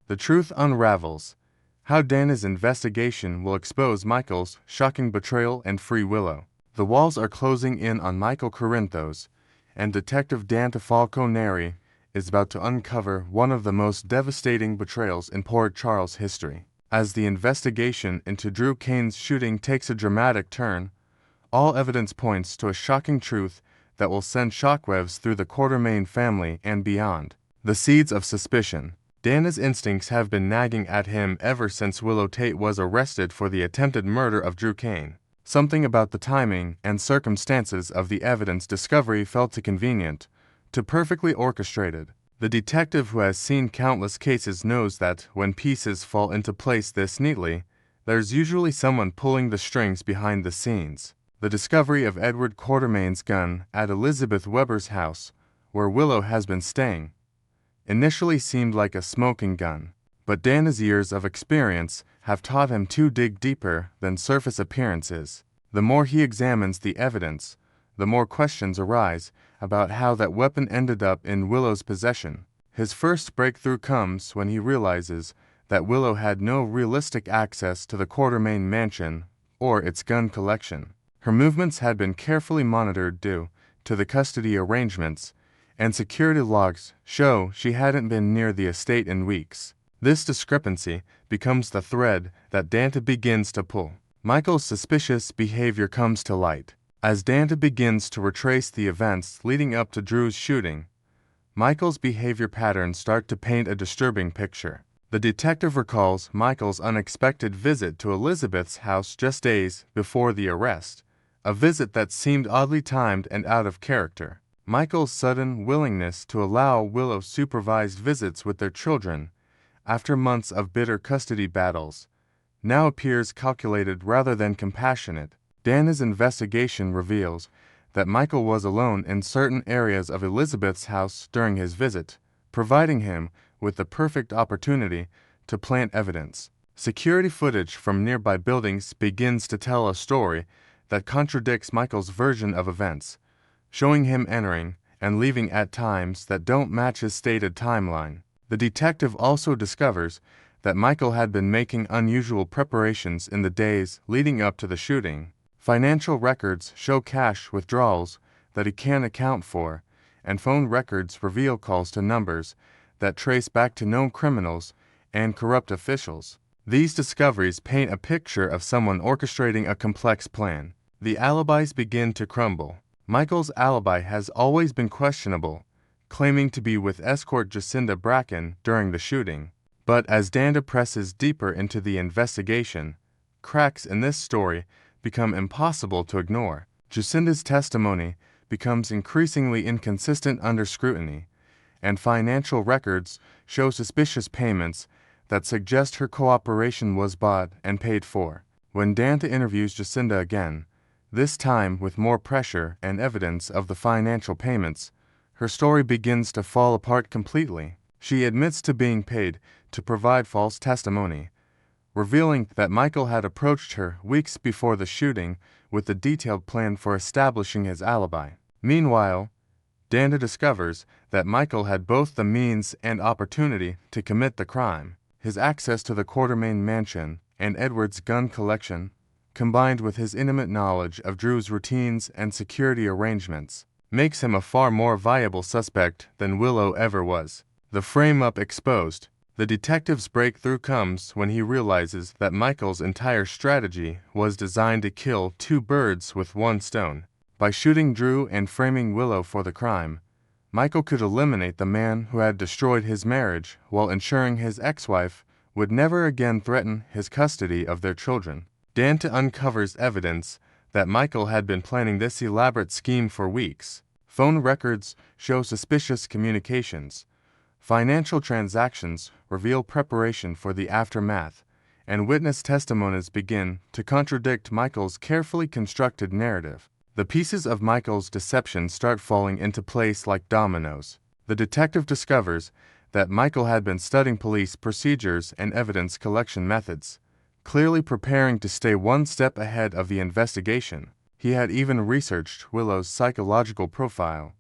The truth unravels. How Dante's investigation will expose Michael's shocking betrayal and free Willow. The walls are closing in on Michael Corinthos, and Detective Dante Falconeri is about to uncover one of the most devastating betrayals in Port Charles history. As the investigation into Drew Cain's shooting takes a dramatic turn, all evidence points to a shocking truth that will send shockwaves through the Quartermain family and beyond. The seeds of suspicion. Dante's instincts have been nagging at him ever since Willow Tate was arrested for the attempted murder of Drew Cain. Something about the timing and circumstances of the evidence discovery felt too convenient, too perfectly orchestrated. The detective who has seen countless cases knows that when pieces fall into place this neatly, there's usually someone pulling the strings behind the scenes. The discovery of Edward Quartermain's gun at Elizabeth Weber's house, where Willow has been staying, initially seemed like a smoking gun, but Dante's years of experience have taught him to dig deeper than surface appearances. The more he examines the evidence, the more questions arise about how that weapon ended up in Willow's possession. His first breakthrough comes when he realizes that Willow had no realistic access to the Quartermain mansion or its gun collection. Her movements had been carefully monitored due to the custody arrangements, and security logs show she hadn't been near the estate in weeks. This discrepancy becomes the thread that Dante begins to pull. Michael's suspicious behavior comes to light. As Dante begins to retrace the events leading up to Drew's shooting, Michael's behavior patterns start to paint a disturbing picture. The detective recalls Michael's unexpected visit to Elizabeth's house just days before the arrest, a visit that seemed oddly timed and out of character. Michael's sudden willingness to allow Willow supervised visits with their children, after months of bitter custody battles, now appears calculated rather than compassionate. Dante's investigation reveals that Michael was alone in certain areas of Elizabeth's house during his visit, providing him with the perfect opportunity to plant evidence. Security footage from nearby buildings begins to tell a story that contradicts Michael's version of events, showing him entering and leaving at times that don't match his stated timeline. The detective also discovers that Michael had been making unusual preparations in the days leading up to the shooting. Financial records show cash withdrawals that he can't account for, and phone records reveal calls to numbers that trace back to known criminals and corrupt officials. These discoveries paint a picture of someone orchestrating a complex plan. The alibis begin to crumble. Michael's alibi has always been questionable, claiming to be with escort Jacinda Bracken during the shooting. But as Dante presses deeper into the investigation, cracks in this story become impossible to ignore. Jacinda's testimony becomes increasingly inconsistent under scrutiny, and financial records show suspicious payments that suggest her cooperation was bought and paid for. When Dante interviews Jacinda again, this time with more pressure and evidence of the financial payments, her story begins to fall apart completely. She admits to being paid to provide false testimony, revealing that Michael had approached her weeks before the shooting with a detailed plan for establishing his alibi. Meanwhile, Dante discovers that Michael had both the means and opportunity to commit the crime. His access to the Quartermain mansion and Edward's gun collection, combined with his intimate knowledge of Drew's routines and security arrangements, makes him a far more viable suspect than Willow ever was. The frame-up exposed. The detective's breakthrough comes when he realizes that Michael's entire strategy was designed to kill two birds with one stone. By shooting Drew and framing Willow for the crime, Michael could eliminate the man who had destroyed his marriage while ensuring his ex-wife would never again threaten his custody of their children. Dante uncovers evidence that Michael had been planning this elaborate scheme for weeks. Phone records show suspicious communications. Financial transactions reveal preparation for the aftermath, and witness testimonies begin to contradict Michael's carefully constructed narrative. The pieces of Michael's deception start falling into place like dominoes. The detective discovers that Michael had been studying police procedures and evidence collection methods, clearly preparing to stay one step ahead of the investigation. He had even researched Willow's psychological profile,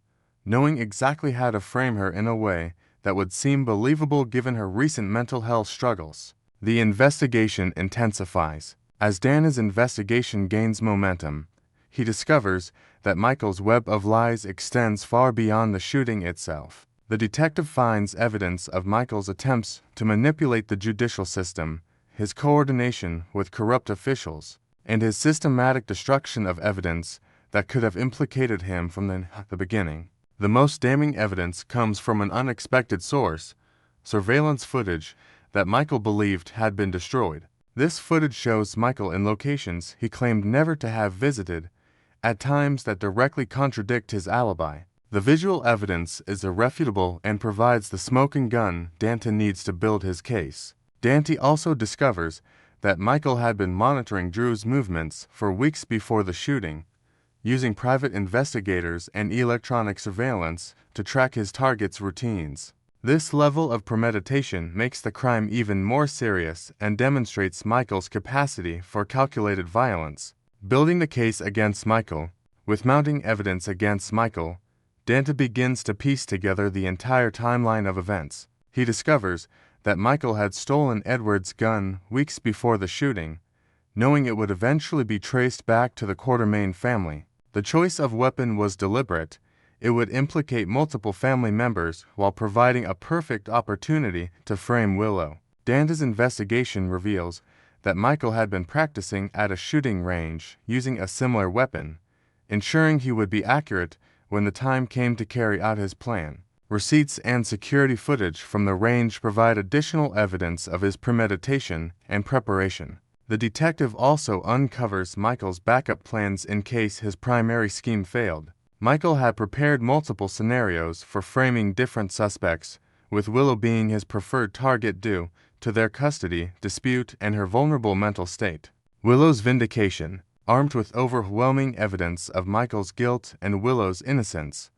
knowing exactly how to frame her in a way that would seem believable given her recent mental health struggles. The investigation intensifies. As Dana's investigation gains momentum, he discovers that Michael's web of lies extends far beyond the shooting itself. The detective finds evidence of Michael's attempts to manipulate the judicial system, his coordination with corrupt officials, and his systematic destruction of evidence that could have implicated him from the beginning. The most damning evidence comes from an unexpected source: surveillance footage that Michael believed had been destroyed. This footage shows Michael in locations he claimed never to have visited, at times that directly contradict his alibi. The visual evidence is irrefutable and provides the smoking gun Dante needs to build his case. Dante also discovers that Michael had been monitoring Drew's movements for weeks before the shooting, using private investigators and electronic surveillance to track his target's routines. This level of premeditation makes the crime even more serious and demonstrates Michael's capacity for calculated violence. Building the case against Michael, with mounting evidence against Michael, Dante begins to piece together the entire timeline of events. He discovers that Michael had stolen Edward's gun weeks before the shooting, knowing it would eventually be traced back to the Quartermain family. The choice of weapon was deliberate. It would implicate multiple family members while providing a perfect opportunity to frame Willow. Dante's investigation reveals that Michael had been practicing at a shooting range using a similar weapon, ensuring he would be accurate when the time came to carry out his plan. Receipts and security footage from the range provide additional evidence of his premeditation and preparation. The detective also uncovers Michael's backup plans in case his primary scheme failed. Michael had prepared multiple scenarios for framing different suspects, with Willow being his preferred target due to their custody dispute and her vulnerable mental state. Willow's vindication. Armed with overwhelming evidence of Michael's guilt and Willow's innocence,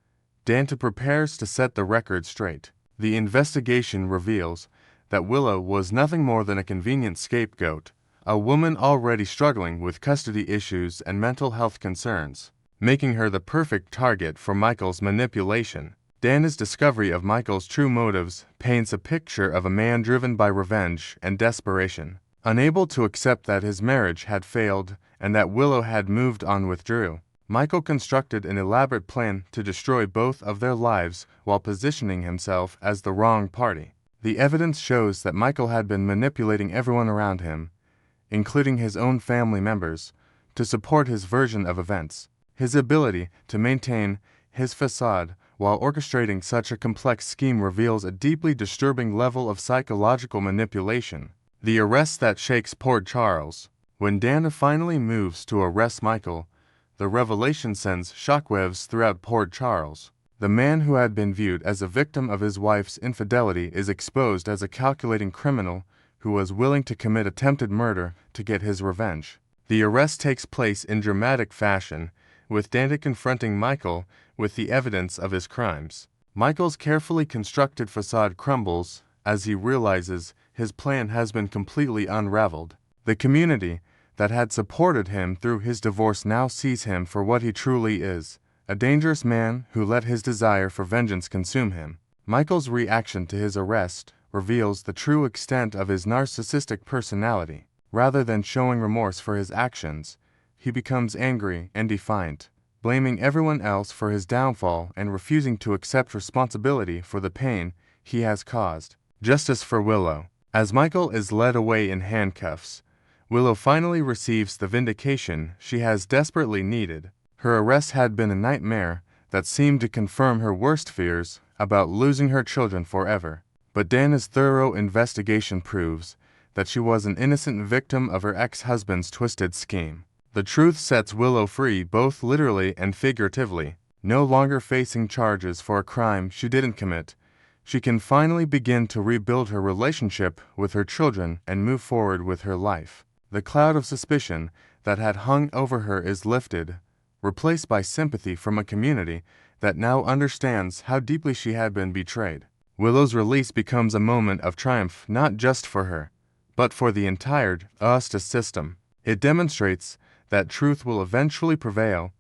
Dante prepares to set the record straight. The investigation reveals that Willow was nothing more than a convenient scapegoat, a woman already struggling with custody issues and mental health concerns, making her the perfect target for Michael's manipulation. Dante's discovery of Michael's true motives paints a picture of a man driven by revenge and desperation. Unable to accept that his marriage had failed and that Willow had moved on with Drew, Michael constructed an elaborate plan to destroy both of their lives while positioning himself as the wrong party. The evidence shows that Michael had been manipulating everyone around him, including his own family members, to support his version of events. His ability to maintain his facade while orchestrating such a complex scheme reveals a deeply disturbing level of psychological manipulation. The arrest that shakes Port Charles. When Dante finally moves to arrest Michael, the revelation sends shockwaves throughout Port Charles. The man who had been viewed as a victim of his wife's infidelity is exposed as a calculating criminal who was willing to commit attempted murder to get his revenge. The arrest takes place in dramatic fashion, with Dante confronting Michael with the evidence of his crimes. Michael's carefully constructed facade crumbles as he realizes his plan has been completely unraveled. The community that had supported him through his divorce now sees him for what he truly is, a dangerous man who let his desire for vengeance consume him. Michael's reaction to his arrest reveals the true extent of his narcissistic personality. Rather than showing remorse for his actions, he becomes angry and defiant, blaming everyone else for his downfall and refusing to accept responsibility for the pain he has caused. Justice for Willow. As Michael is led away in handcuffs, Willow finally receives the vindication she has desperately needed. Her arrest had been a nightmare that seemed to confirm her worst fears about losing her children forever. But Dante's thorough investigation proves that she was an innocent victim of her ex-husband's twisted scheme. The truth sets Willow free both literally and figuratively. No longer facing charges for a crime she didn't commit, she can finally begin to rebuild her relationship with her children and move forward with her life. The cloud of suspicion that had hung over her is lifted, replaced by sympathy from a community that now understands how deeply she had been betrayed. Willow's release becomes a moment of triumph not just for her, but for the entire justice system. It demonstrates that truth will eventually prevail,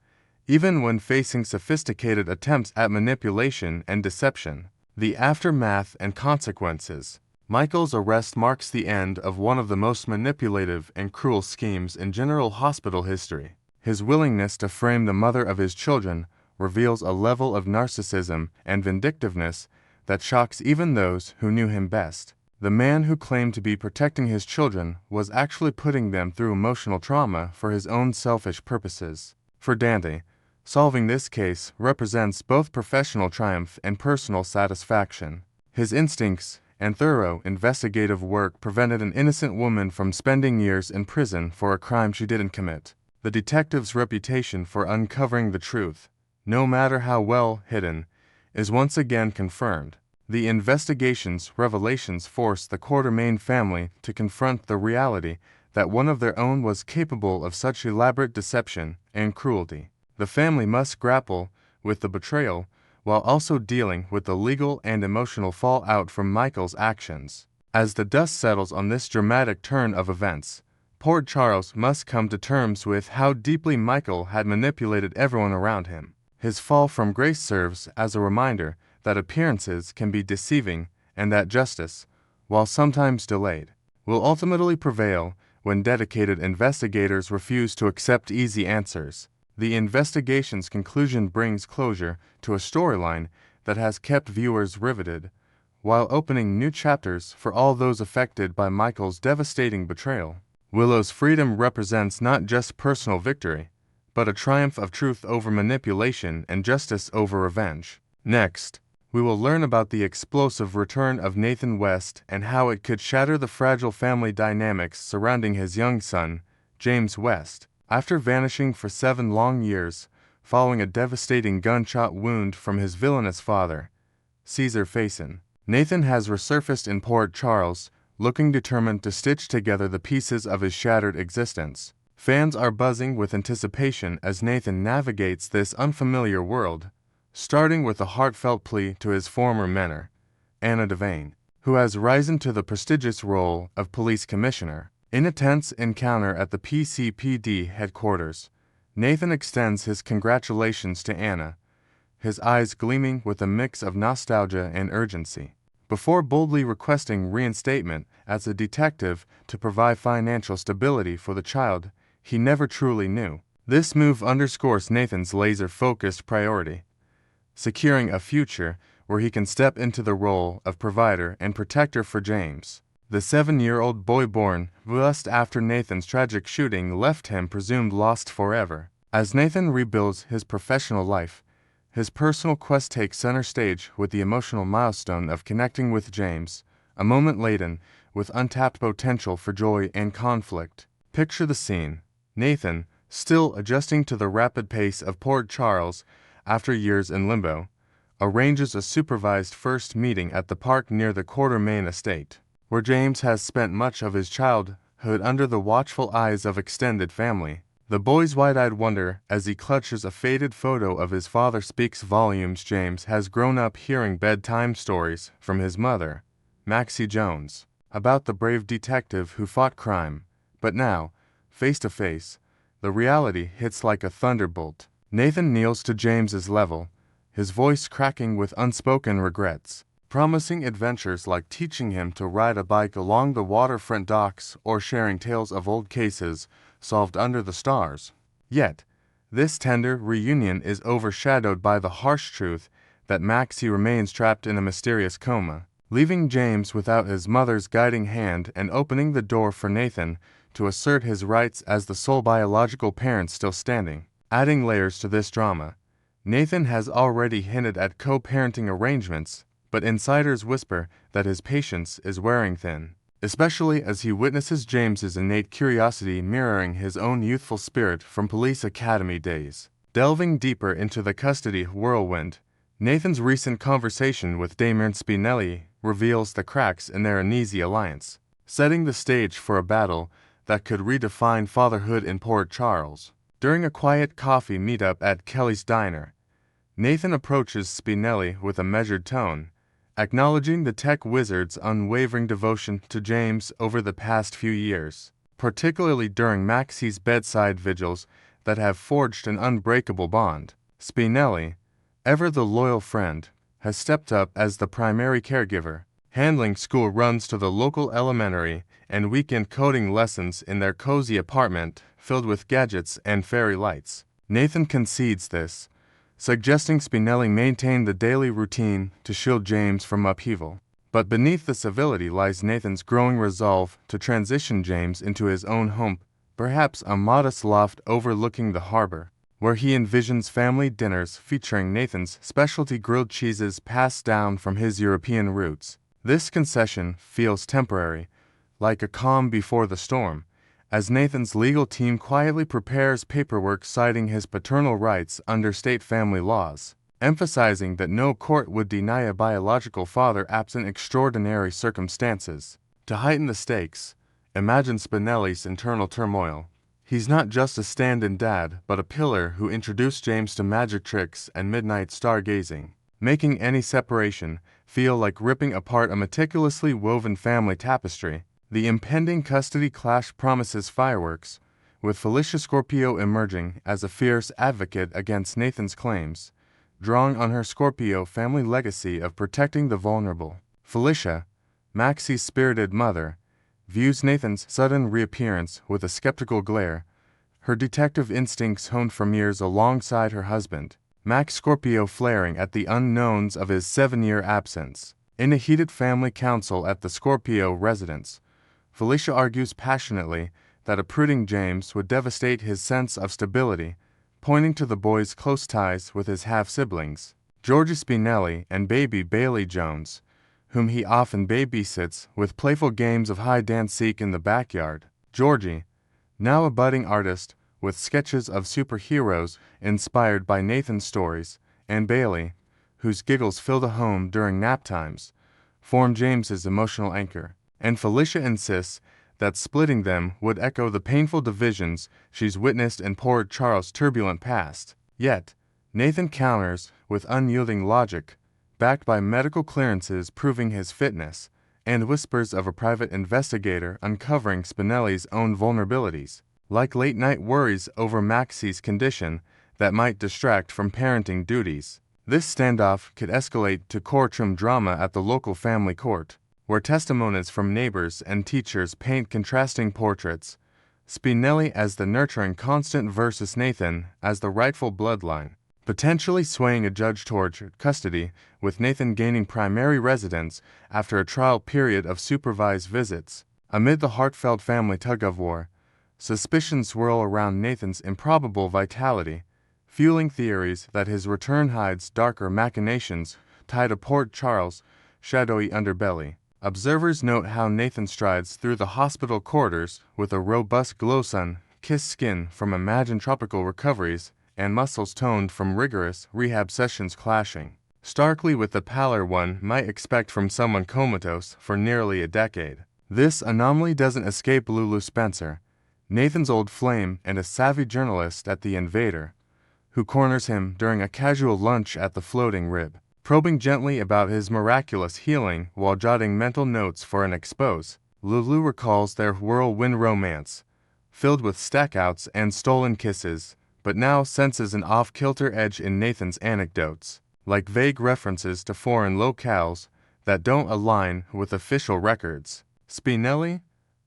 even when facing sophisticated attempts at manipulation and deception. The aftermath and consequences. Michael's arrest marks the end of one of the most manipulative and cruel schemes in General Hospital history. His willingness to frame the mother of his children reveals a level of narcissism and vindictiveness that shocks even those who knew him best. The man who claimed to be protecting his children was actually putting them through emotional trauma for his own selfish purposes. For Dante, solving this case represents both professional triumph and personal satisfaction. His instincts and thorough investigative work prevented an innocent woman from spending years in prison for a crime she didn't commit. The detective's reputation for uncovering the truth, no matter how well hidden, is once again confirmed. The investigation's revelations forced the Quartermain family to confront the reality that one of their own was capable of such elaborate deception and cruelty. The family must grapple with the betrayal while also dealing with the legal and emotional fallout from Michael's actions. As the dust settles on this dramatic turn of events, Port Charles must come to terms with how deeply Michael had manipulated everyone around him. His fall from grace serves as a reminder that appearances can be deceiving and that justice, while sometimes delayed, will ultimately prevail when dedicated investigators refuse to accept easy answers. The investigation's conclusion brings closure to a storyline that has kept viewers riveted, while opening new chapters for all those affected by Michael's devastating betrayal. Willow's freedom represents not just personal victory, but a triumph of truth over manipulation and justice over revenge. Next, we will learn about the explosive return of Nathan West and how it could shatter the fragile family dynamics surrounding his young son, James West. After vanishing for 7 long years, following a devastating gunshot wound from his villainous father, Caesar Faison, Nathan has resurfaced in Port Charles, looking determined to stitch together the pieces of his shattered existence. Fans are buzzing with anticipation as Nathan navigates this unfamiliar world, starting with a heartfelt plea to his former mentor, Anna Devane, who has risen to the prestigious role of police commissioner. In a tense encounter at the PCPD headquarters, Nathan extends his congratulations to Anna, his eyes gleaming with a mix of nostalgia and urgency, before boldly requesting reinstatement as a detective to provide financial stability for the child he never truly knew. This move underscores Nathan's laser-focused priority, securing a future where he can step into the role of provider and protector for James. The 7-year-old boy born just after Nathan's tragic shooting left him presumed lost forever. As Nathan rebuilds his professional life, his personal quest takes center stage with the emotional milestone of connecting with James, a moment laden with untapped potential for joy and conflict. Picture the scene. Nathan, still adjusting to the rapid pace of Port Charles after years in limbo, arranges a supervised first meeting at the park near the Quartermain estate, where James has spent much of his childhood under the watchful eyes of extended family. The boy's wide-eyed wonder as he clutches a faded photo of his father speaks volumes. James has grown up hearing bedtime stories from his mother, Maxie Jones, about the brave detective who fought crime, but now, face to face, the reality hits like a thunderbolt. Nathan kneels to James's level, his voice cracking with unspoken regrets, promising adventures like teaching him to ride a bike along the waterfront docks or sharing tales of old cases solved under the stars. Yet, this tender reunion is overshadowed by the harsh truth that Maxie remains trapped in a mysterious coma, leaving James without his mother's guiding hand and opening the door for Nathan to assert his rights as the sole biological parent still standing. Adding layers to this drama, Nathan has already hinted at co-parenting arrangements, but insiders whisper that his patience is wearing thin, especially as he witnesses James's innate curiosity mirroring his own youthful spirit from police academy days. Delving deeper into the custody whirlwind, Nathan's recent conversation with Damian Spinelli reveals the cracks in their uneasy alliance, setting the stage for a battle that could redefine fatherhood in Port Charles. During a quiet coffee meetup at Kelly's Diner, Nathan approaches Spinelli with a measured tone, acknowledging the tech wizard's unwavering devotion to James over the past few years, particularly during Maxie's bedside vigils that have forged an unbreakable bond. Spinelli, ever the loyal friend, has stepped up as the primary caregiver, handling school runs to the local elementary and weekend coding lessons in their cozy apartment filled with gadgets and fairy lights. Nathan concedes this, suggesting Spinelli maintain the daily routine to shield James from upheaval. But beneath the civility lies Nathan's growing resolve to transition James into his own home, perhaps a modest loft overlooking the harbor, where he envisions family dinners featuring Nathan's specialty grilled cheeses passed down from his European roots. This concession feels temporary, like a calm before the storm, as Nathan's legal team quietly prepares paperwork citing his paternal rights under state family laws, emphasizing that no court would deny a biological father absent extraordinary circumstances. To heighten the stakes, imagine Spinelli's internal turmoil. He's not just a stand-in dad, but a pillar who introduced James to magic tricks and midnight stargazing, making any separation feel like ripping apart a meticulously woven family tapestry. The impending custody clash promises fireworks, with Felicia Scorpio emerging as a fierce advocate against Nathan's claims, drawing on her Scorpio family legacy of protecting the vulnerable. Felicia, Maxie's spirited mother, views Nathan's sudden reappearance with a skeptical glare, her detective instincts honed from years alongside her husband, Max Scorpio flaring at the unknowns of his 7-year absence. In a heated family council at the Scorpio residence, Felicia argues passionately that uprooting James would devastate his sense of stability, pointing to the boy's close ties with his half-siblings, Georgie Spinelli and baby Bailey Jones, whom he often babysits with playful games of hide-and-seek in the backyard. Georgie, now a budding artist with sketches of superheroes inspired by Nathan's stories, and Bailey, whose giggles fill the home during nap times, form James's emotional anchor. And Felicia insists that splitting them would echo the painful divisions she's witnessed in poor Charles' turbulent past. Yet, Nathan counters with unyielding logic, backed by medical clearances proving his fitness, and whispers of a private investigator uncovering Spinelli's own vulnerabilities, like late-night worries over Maxie's condition that might distract from parenting duties. This standoff could escalate to courtroom drama at the local family court, where testimonies from neighbors and teachers paint contrasting portraits, Spinelli as the nurturing constant versus Nathan as the rightful bloodline, potentially swaying a judge toward custody, with Nathan gaining primary residence after a trial period of supervised visits. Amid the heartfelt family tug-of-war, suspicions swirl around Nathan's improbable vitality, fueling theories that his return hides darker machinations tied to Port Charles' shadowy underbelly. Observers note how Nathan strides through the hospital corridors with a robust glow-sun-kissed skin from imagined tropical recoveries and muscles toned from rigorous rehab sessions clashing starkly with the pallor one might expect from someone comatose for nearly a decade. This anomaly doesn't escape Lulu Spencer, Nathan's old flame and a savvy journalist at The Invader, who corners him during a casual lunch at the Floating Rib, probing gently about his miraculous healing while jotting mental notes for an expose. Lulu recalls their whirlwind romance, filled with stackouts and stolen kisses, but now senses an off-kilter edge in Nathan's anecdotes, like vague references to foreign locales that don't align with official records. Spinelli,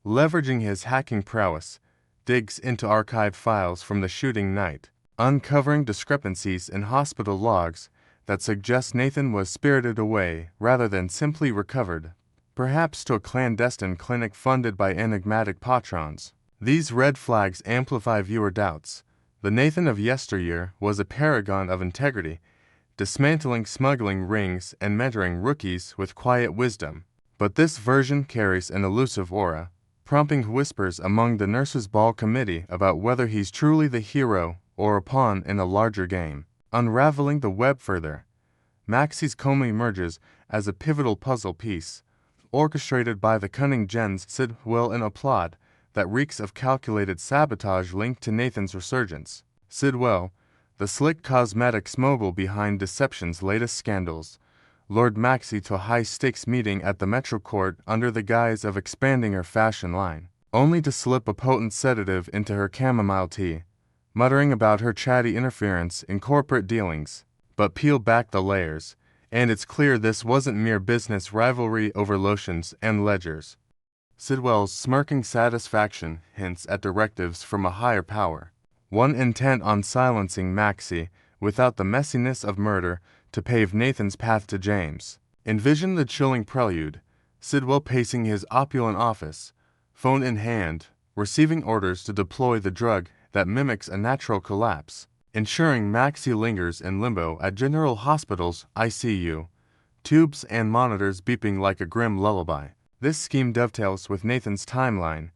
leveraging his hacking prowess, digs into archived files from the shooting night, uncovering discrepancies in hospital logs that suggest Nathan was spirited away rather than simply recovered, perhaps to a clandestine clinic funded by enigmatic patrons. These red flags amplify viewer doubts. The Nathan of yesteryear was a paragon of integrity, dismantling smuggling rings and mentoring rookies with quiet wisdom. But this version carries an elusive aura, prompting whispers among the nurses' ball committee about whether he's truly the hero or a pawn in a larger game. Unraveling the web further, Maxie's coma emerges as a pivotal puzzle piece, orchestrated by the cunning Jen's Sidwell in a plot that reeks of calculated sabotage linked to Nathan's resurgence. Sidwell, the slick cosmetics mogul behind Deception's latest scandals, lured Maxie to a high-stakes meeting at the Metro Court under the guise of expanding her fashion line, only to slip a potent sedative into her chamomile tea, muttering about her chatty interference in corporate dealings. But peel back the layers, And it's clear this wasn't mere business rivalry over lotions and ledgers. Sidwell's smirking satisfaction hints at directives from a higher power, one intent on silencing Maxie without the messiness of murder to pave Nathan's path to James. Envision the chilling prelude, Sidwell pacing his opulent office, phone in hand, receiving orders to deploy the drug that mimics a natural collapse, ensuring Maxie lingers in limbo at General Hospital's ICU, tubes and monitors beeping like a grim lullaby. This scheme dovetails with Nathan's timeline,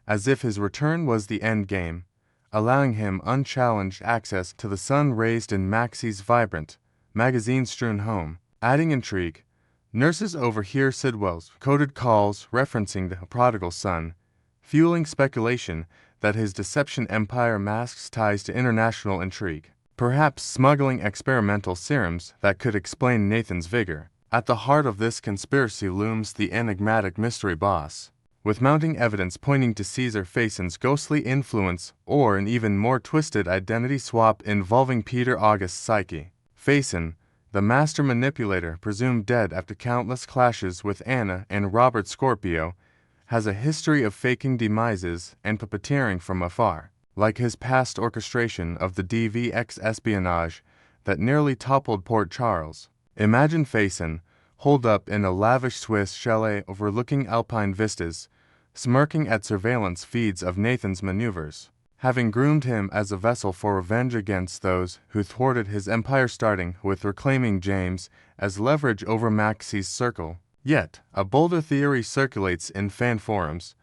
as if his return was the end game, allowing him unchallenged access to the sun raised in Maxie's vibrant, magazine-strewn home. Adding intrigue, nurses overhear Sidwell's coded calls referencing the prodigal son, fueling speculation that his deception empire masks ties to international intrigue, perhaps smuggling experimental serums that could explain Nathan's vigor. At the heart of this conspiracy looms the enigmatic mystery boss, with mounting evidence pointing to Caesar Fayson's ghostly influence or an even more twisted identity swap involving Peter August's psyche. Fayson, the master manipulator presumed dead after countless clashes with Anna and Robert Scorpio, has a history of faking demises and puppeteering from afar, like his past orchestration of the DVX espionage that nearly toppled Port Charles. Imagine Fayson, holed up in a lavish Swiss chalet overlooking alpine vistas, smirking at surveillance feeds of Nathan's maneuvers, having groomed him as a vessel for revenge against those who thwarted his empire, starting with reclaiming James as leverage over Maxie's circle. Yet, a bolder theory circulates in fan forums.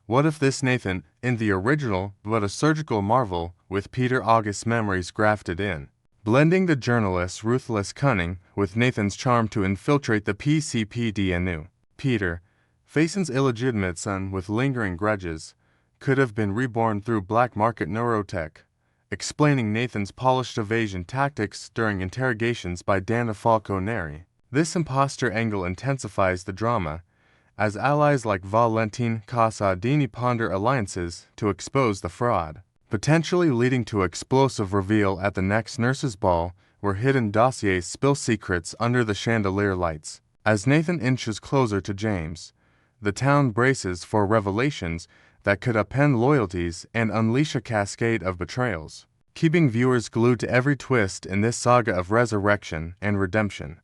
What if this Nathan, in the original, but a surgical marvel with Peter August's memories grafted in, blending the journalist's ruthless cunning with Nathan's charm to infiltrate the PCPD anew? Peter, Fayson's illegitimate son with lingering grudges, could have been reborn through black market neurotech, explaining Nathan's polished evasion tactics during interrogations by Dante Falconeri. This imposter angle intensifies the drama, as allies like Valentin Casadini ponder alliances to expose the fraud, potentially leading to explosive reveal at the next nurses' ball where hidden dossiers spill secrets under the chandelier lights. As Nathan inches closer to James, the town braces for revelations that could upend loyalties and unleash a cascade of betrayals, keeping viewers glued to every twist in this saga of resurrection and redemption.